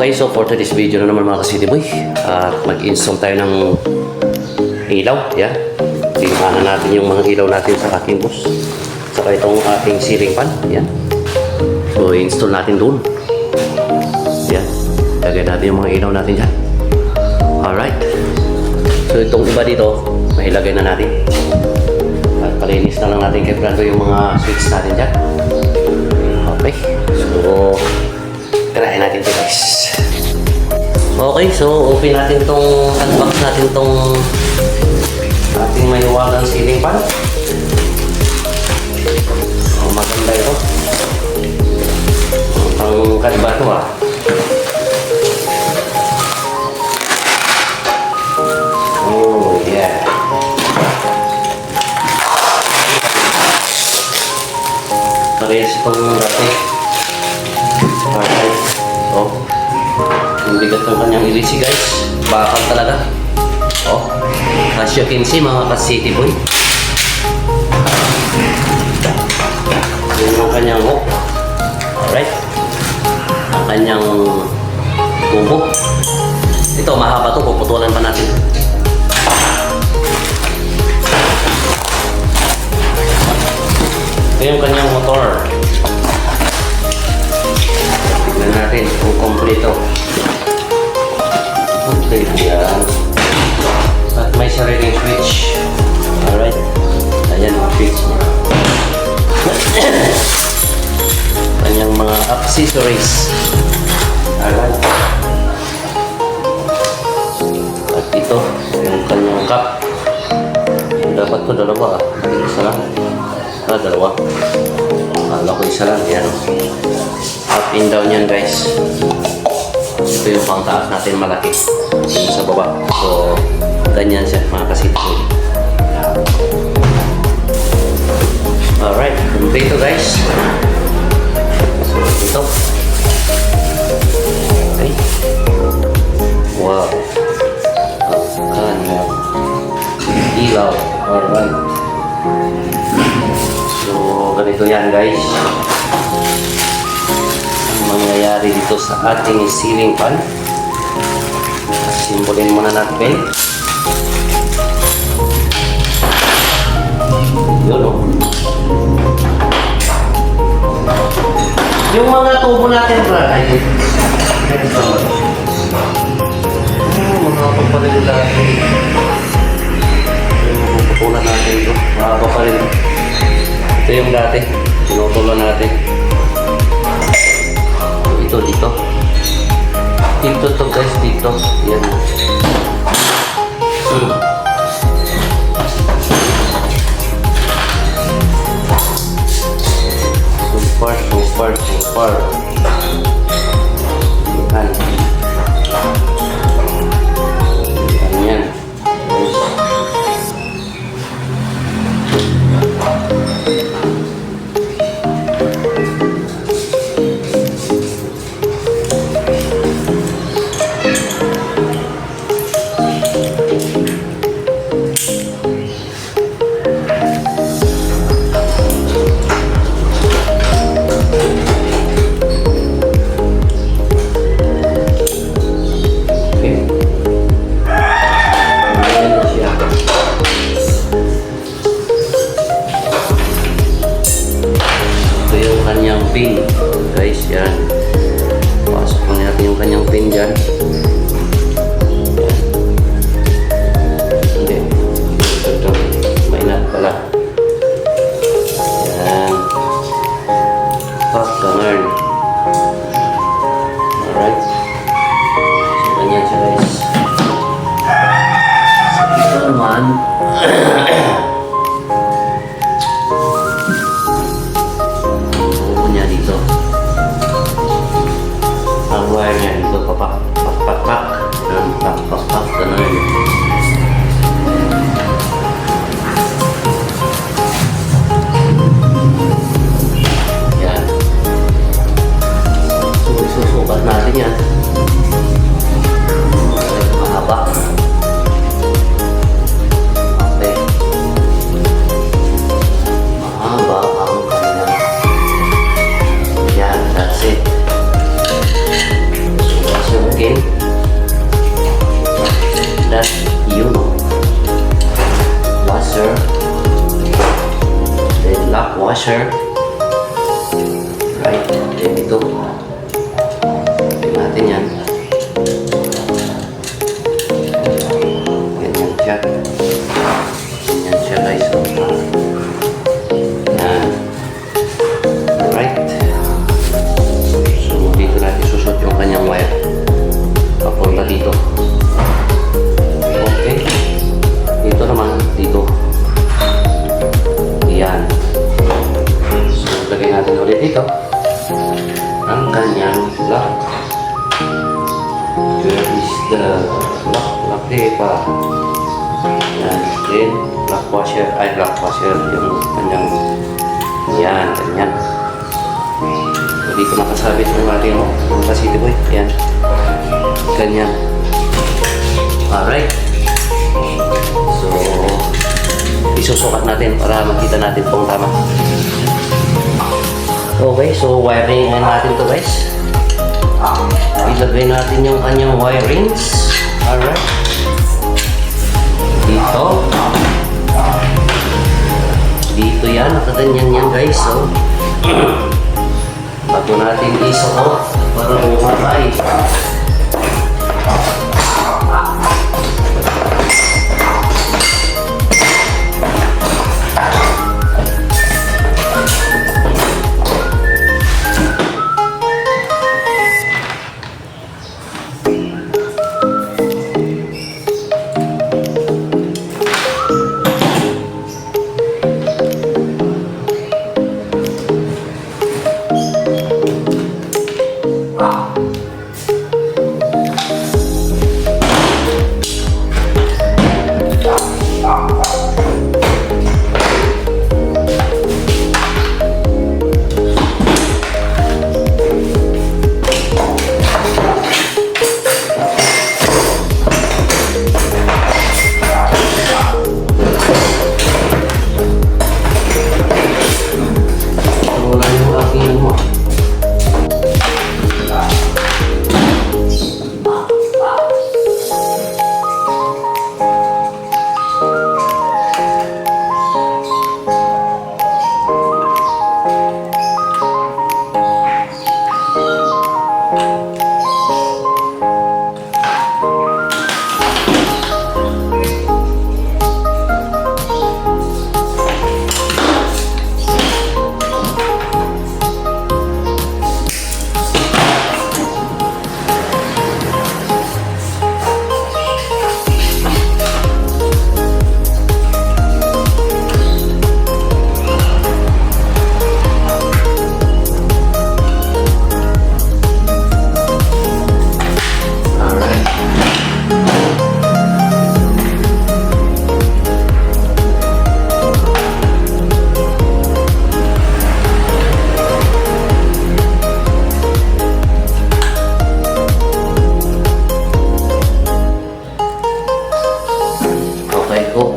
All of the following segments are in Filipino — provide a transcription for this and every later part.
Okay, so for today's video na naman mga ka-City Boy, mag-install tayo ng ilaw. Yan. Tingnan natin yung mga ilaw natin sa aking bus. Saka itong ating ceiling fan. Yan. So, install natin doon. Yan. Lagay natin yung mga ilaw natin dyan. Alright. So, itong iba dito, mahilagay na natin. At palinis na lang natin kay Brando yung mga switch natin dyan. Okay. So, try natin ito guys. Okay, so open natin tong unbox natin tong ating mahiwagang ceiling fan. Oh, maganda ito. Ang kaliba ito Oh yeah. Parehas itong dati. Alright. So, yung bigat ng kanyang ilisi guys. Bakal talaga. Oh, as you can see mga ka-City Boy. Yun yung kanyang hook. Alright. Ang kanyang tubo. Ito, mahaba to. Puputulan pa natin. Ito yung kanyang motor. Tignan natin kung kompleto. Kompleto yan. At may sariling switch. Alright. Ayan mga switch niya. Kanyang mga accessories. Alright. At ito, yung kanyang cup. Dapat ko dalawa isa lang. Dalawa. Akala ko isa lang. Yan. Up and down yan guys. Ito yung pangtaas natin malaki. Yung sa baba. So, ganyan siya mga ka-City Boy. Alright. Kompleto guys. So, ito. Okay. Wow. Kanya. Ilaw. Alright. So, ganito yan guys. Ang mangyayari dito sa ating ceiling fan. Simbolin muna natin. Yun o. Yung mga tubo natin, Brad, ay ito. Magkakapagparin natin. Yung puputulan natin ito. Makakaparin. Ito yung dati. Pinutulan natin. Ito dito. Dito to guys, dito. Yan. Super. Yan. Pin guys, yan. Pasok lang natin yung kanyang pin dyan. Hindi. Ito. May nut pala. Yan. Fuck, ganun. Alright. So, ganyan siya guys. So, ito naman. Ang wire niya dito, papak, ganun. Yan. So, isusukat natin yan. Mahaba. Okay. the lock tape. Yan. Then, lock washer. Yung kanyang, yan, ganyan. So, dito nakasabit ng ating mga City Boy. Yan. Ganyan. Alright. So, isusukat natin para makita natin kung tama. Okay, so wiring natin to guys. Ilagay natin yung kanyang wirings. Alright. Dito yan, nakaganyan yan guys. So, bago natin isuot para bumatay.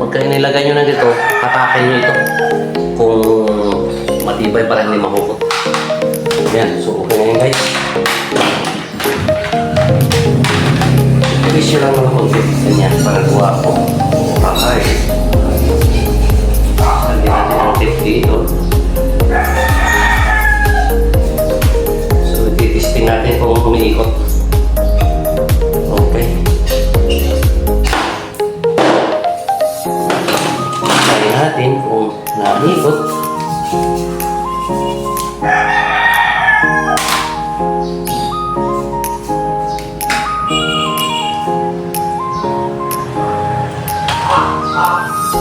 Pagka nilagay nyo na dito, hatakin nyo ito kung matibay para hindi mahukot. Yan, so okay na yun guys. Twist nyo lang ng konti. Ganyan, para gawa ko. Okay. Lagyan natin ang tip dito. So, titisting natin kung umiikot. Okay. Natin kung naikot.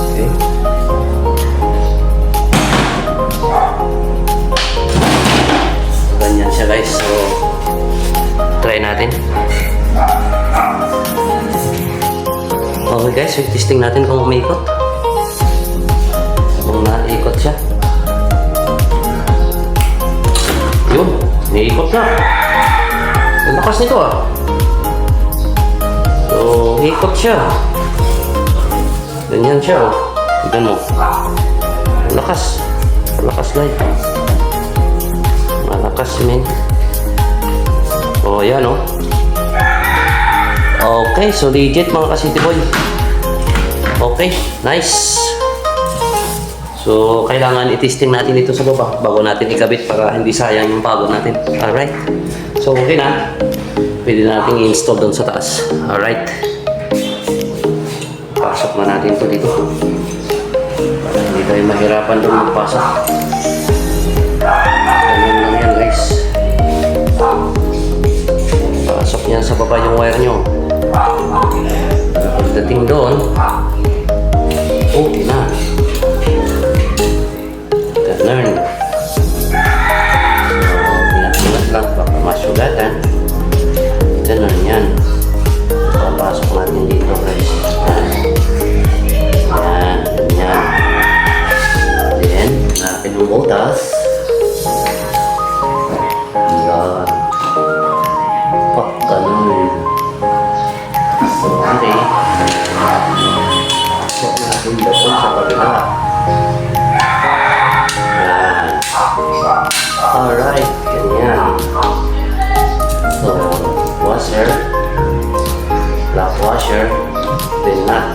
Okay. Ganyan siya guys. So, try natin. Okay guys, so testing natin kung umiikot. Kung naikot siya. Yun, naikot na. Ang lakas nito ah. So, ikot siya. Ganyan siya oh. Tignan mo. Malakas. Malakas guys. Malakas men. Oh, yan oh. Okay, so legit mga ka-City Boy. Okay, nice. So, kailangan i-testing natin ito sa baba bago natin ikabit para hindi sayang yung pagod natin. Alright. So, okay na. Pwede natin i-install doon sa taas. Alright. Pasok na natin ito dito. Para hindi tayo mahirapan doon magpasok. Ganyan lang yan guys. Pasok niya sa baba yung wire nyo. Pagdating doon, okay na. Ganun. So, ingat lang baka masugatan. Ganun yan. Papasok natin dito guys. Yan. Yan. Then, natin yung butas. Yan. Pak, ganun. So, okay. Pasok natin doon sa kabila. Yan. Alright. Ganyan. So, washer. Black washer. Then nut.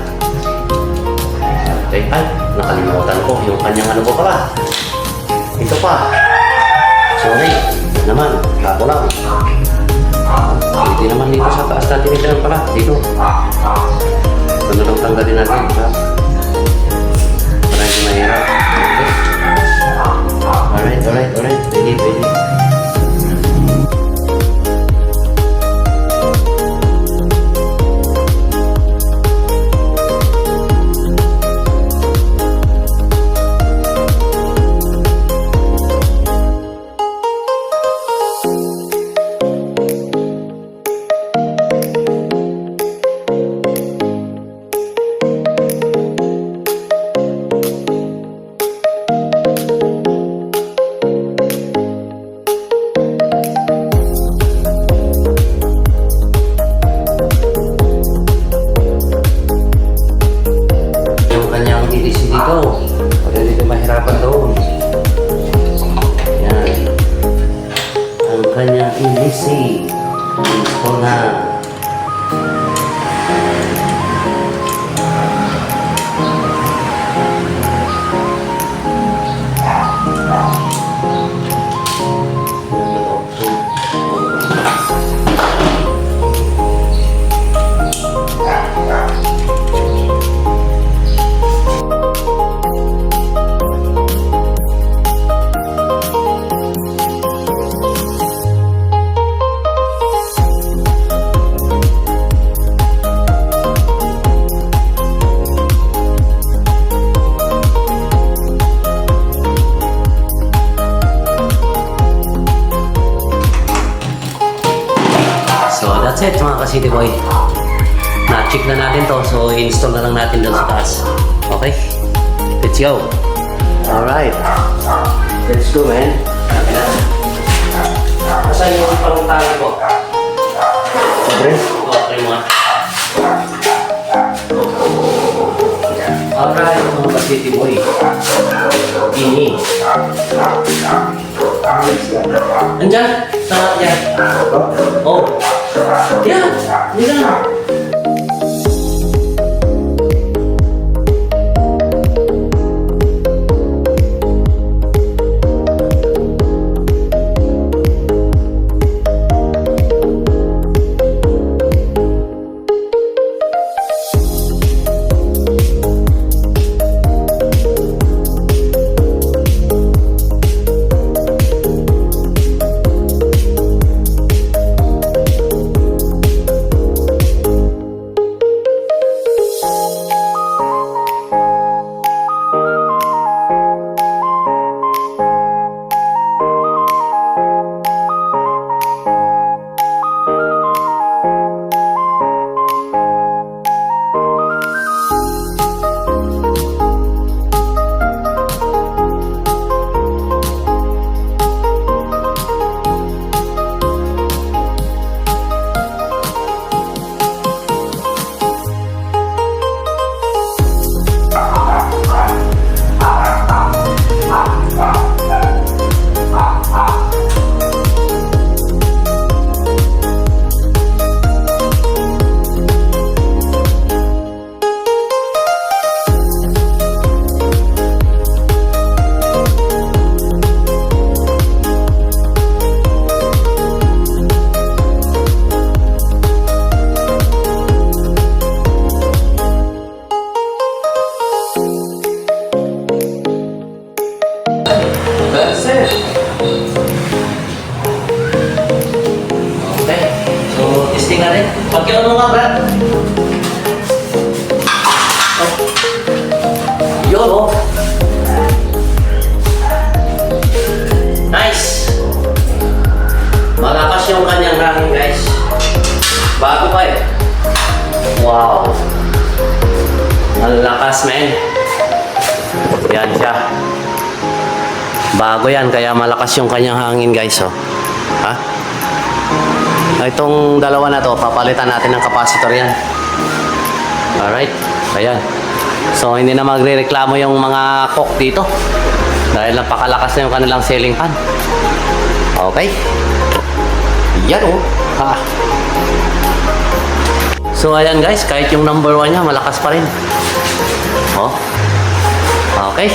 Okay. Ay, nakalimutan ko yung kanyang ano ko pala. Ito pa. Sorry. Naman, bago lang. Hindi naman dito sa taas natin ito pala. Dito. Ito na lang tanggalin natin. Para hindi mahirap. Okay. Alright. Pwede. Dito. Pag hindi ka mahirapan doon. Yan. Ang kanyang ilisi. Ito na. So that's it mga ka-City Boy. Na-check na natin to. So install na lang natin doon sa taas. Okay? Let's go. Alright. Let's go man. Asan yung panguntali ko? Sobre? Okay mga. Alright mga ka-City Boy. Ini. Andiyan? Tama yan. Oh. Yan. Yan. Pagkilan mo nga, Brad. Yun, oh. Nice. Malakas yung kanyang hangin, guys. Bago pa eh. Wow. Ang lakas, men. Yan siya. Bago yan, kaya malakas yung kanyang hangin, guys. Oh. Ha? Itong dalawa na to, papalitan natin ng capacitor yan. Alright. Ayan. So, hindi na magre-reklamo yung mga cook dito. Dahil napakalakas na yung kanilang ceiling fan. Okay. Yan oh. Ha. So, ayan guys. Kahit yung number 1 niya, malakas pa rin. Oh. Okay.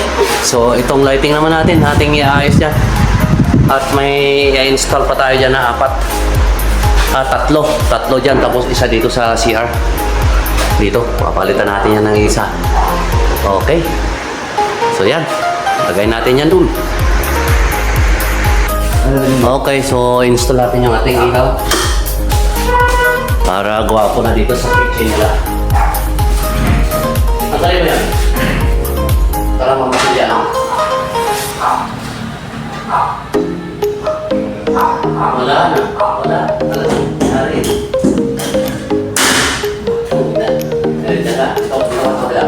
So, itong lighting naman natin, ating iayos yan. At may i-install pa tayo dyan na 4. Tatlo dyan. Tapos isa dito sa CR. Dito. Papalitan natin yan ng isa. Okay. So, yan. Lagay natin yan dun. Okay. So, install natin yung ating ilaw. Para gwapo na dito sa kitchen nila. Tanggalin mo yan. Para mamasilya lang. Wala na. Wala. Hari. Dari jaga. Ito. Wala.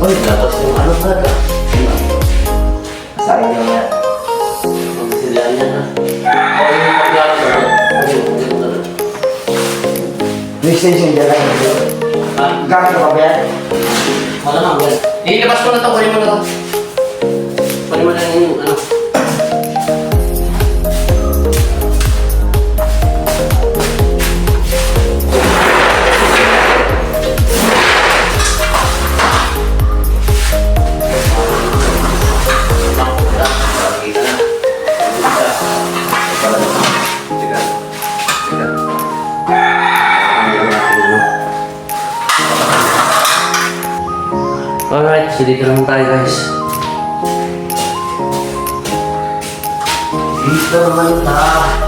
Uy, tapos yung ano ba? Sayang naman yan. Ang silaan yan ha. O yung paglaro ba? Yung extension dyan lang. Gamit ko ba yan? Malamang yan. Ilabas ko na to, kunin mo na to. Kunin mo na yung ano. Alright, so dito naman tayo guys. Dito naman tayo.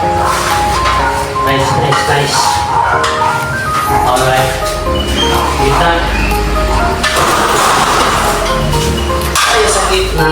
Nice, nice, nice. Alright. Kita. Ay, sakit na.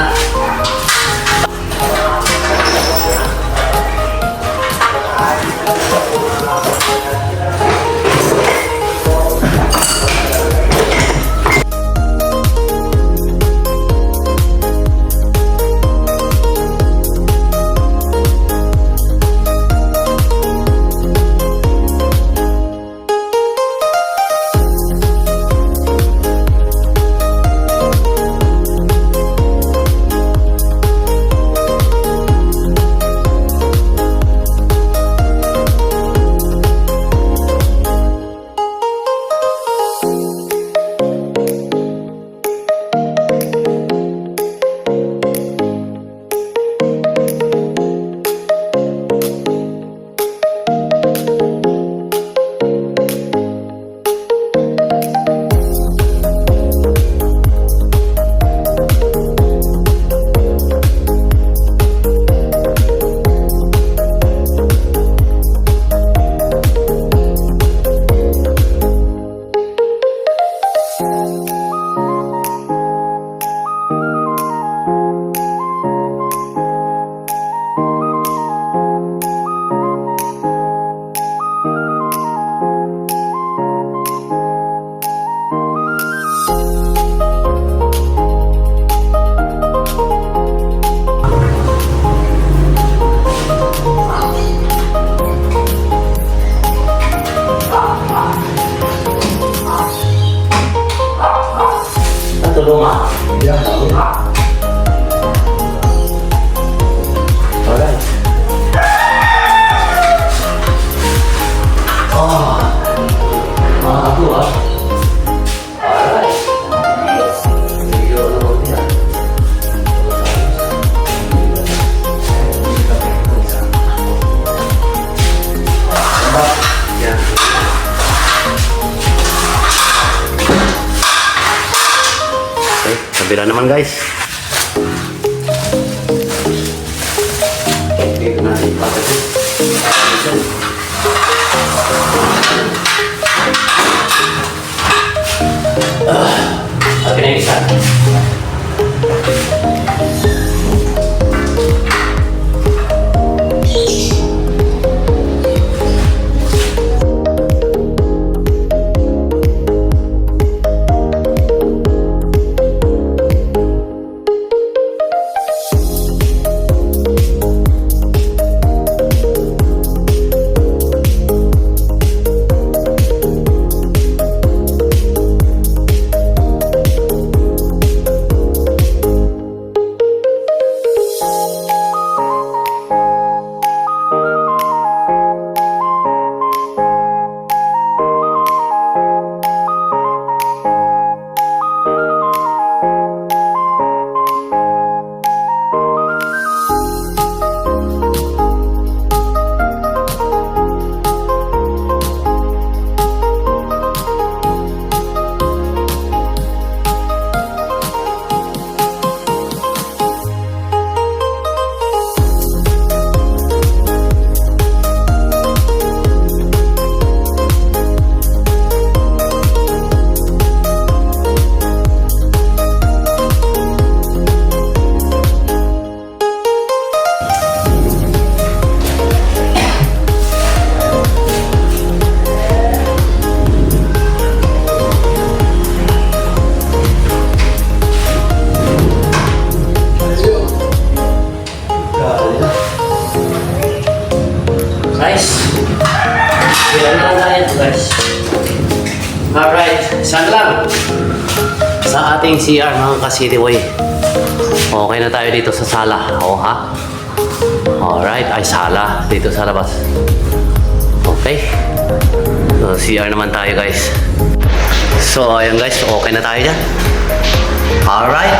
Tulungan. Yeah, okay. Alright. Oh. Mga ako ah. Alright. Medyo naman yan. Yan. Okay, kabila naman guys. Dito na ipapatid. Akin na yung isa. Alright, saan lang? Sa ating CR mga ka-City Boy. Okay na tayo dito sa sala. O ha? Alright, ay sala. Dito sa labas. Okay. So, CR naman tayo guys. So, ayun guys. Okay na tayo dyan. Alright.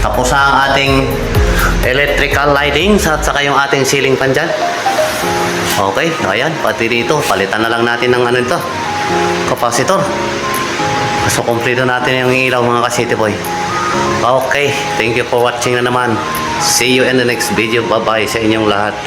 Tapos ang ating electrical lighting at saka yung ating ceiling fan dyan. Okay, ayan. Pati dito. Palitan na lang natin ng ano ito. Capacitor. So, kompleto natin yung ilaw mga ka-City Boy. Okay, thank you for watching na naman. See you in the next video. Bye-bye sa inyong lahat.